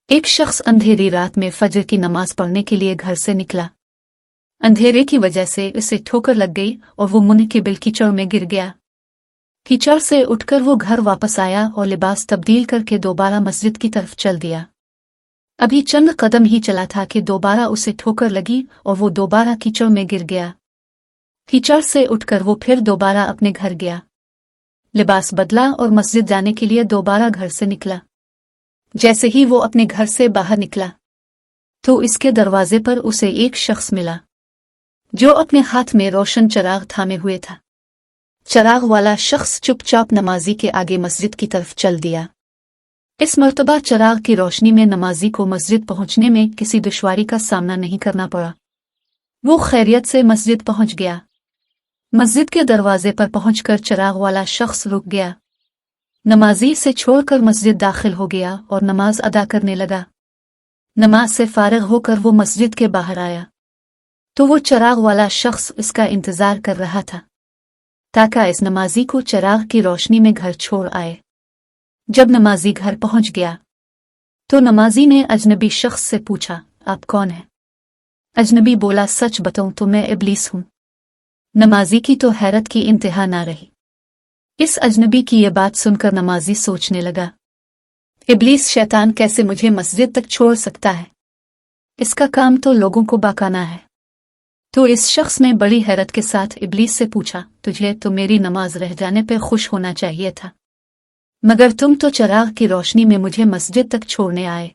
एक शख्स अंधेरी रात में फजर की नमाज पढ़ने के लिए घर से निकला। अंधेरे की वजह से उसे ठोकर लग गई और वो मुनकिबिल कीचड़ में गिर गया। कीचड़ से उठकर वो घर वापस आया और लिबास तब्दील करके दोबारा मस्जिद की तरफ चल दिया। अभी चंद कदम ही चला था कि दोबारा उसे ठोकर लगी और वो दोबारा कीचड़ में गिर गया। कीचड़ से उठकर वो फिर दोबारा अपने घर गया, लिबास बदला और मस्जिद जाने के लिए दोबारा घर से निकला। जैसे ही वो अपने घर से बाहर निकला तो इसके दरवाजे पर उसे एक शख्स मिला जो अपने हाथ में रोशन चिराग थामे हुए था। चिराग वाला शख्स चुपचाप नमाजी के आगे मस्जिद की तरफ चल दिया। इस मर्तबा चिराग की रोशनी में नमाजी को मस्जिद पहुंचने में किसी दुश्वारी का सामना नहीं करना पड़ा। वो खैरियत से मस्जिद पहुंच गया। मस्जिद के दरवाजे पर पहुंचकर चिराग वाला शख्स रुक गया। नमाजी से छोड़कर मस्जिद दाखिल हो गया और नमाज अदा करने लगा। नमाज से फारिग होकर वो मस्जिद के बाहर आया तो वो चिराग वाला शख्स इसका इंतजार कर रहा था ताकि इस नमाजी को चिराग की रोशनी में घर छोड़ आए। जब नमाजी घर पहुंच गया तो नमाजी ने अजनबी शख्स से पूछा, आप कौन हैं? अजनबी बोला, सच बताऊं तो मैं इब्लीस हूं। नमाजी की तो हैरत की इंतहा ना रही। इस अजनबी की ये बात सुनकर नमाजी सोचने लगा, इब्लीस शैतान कैसे मुझे मस्जिद तक छोड़ सकता है? इसका काम तो लोगों को बहकाना है। तो इस शख्स ने बड़ी हैरत के साथ इब्लीस से पूछा, तुझे तो मेरी नमाज रह जाने पर खुश होना चाहिए था, मगर तुम तो चिराग की रोशनी में मुझे मस्जिद तक छोड़ने आए।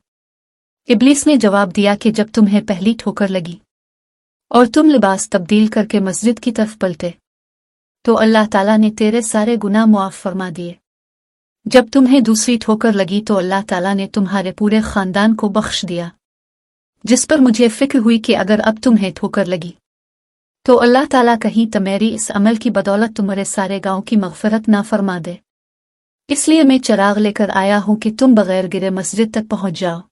इब्लीस ने जवाब दिया कि जब तुम्हें पहली ठोकर लगी और तुम लिबास तब्दील करके मस्जिद की तरफ पलटे तो अल्लाह ताला ने तेरे सारे गुनाह मुआफ फरमा दिए। जब तुम्हें दूसरी ठोकर लगी तो अल्लाह ताला ने तुम्हारे पूरे खानदान को बख्श दिया, जिस पर मुझे फिक्र हुई कि अगर अब तुम्हें ठोकर लगी तो अल्लाह ताला कहीं तुम्हारी इस अमल की बदौलत तुम्हारे सारे गांव की मग़फ़िरत ना फरमा दे। इसलिए मैं चिराग लेकर आया हूं कि तुम बगैर गिरे मस्जिद तक पहुंच जाओ।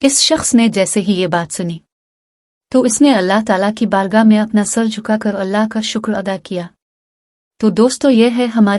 इस शख्स ने जैसे ही ये बात सुनी तो इसने अल्लाह ताला की बारगाह में अपना सर झुकाकर अल्लाह का शुक्र अदा किया। तो दोस्तों, ये है हमारे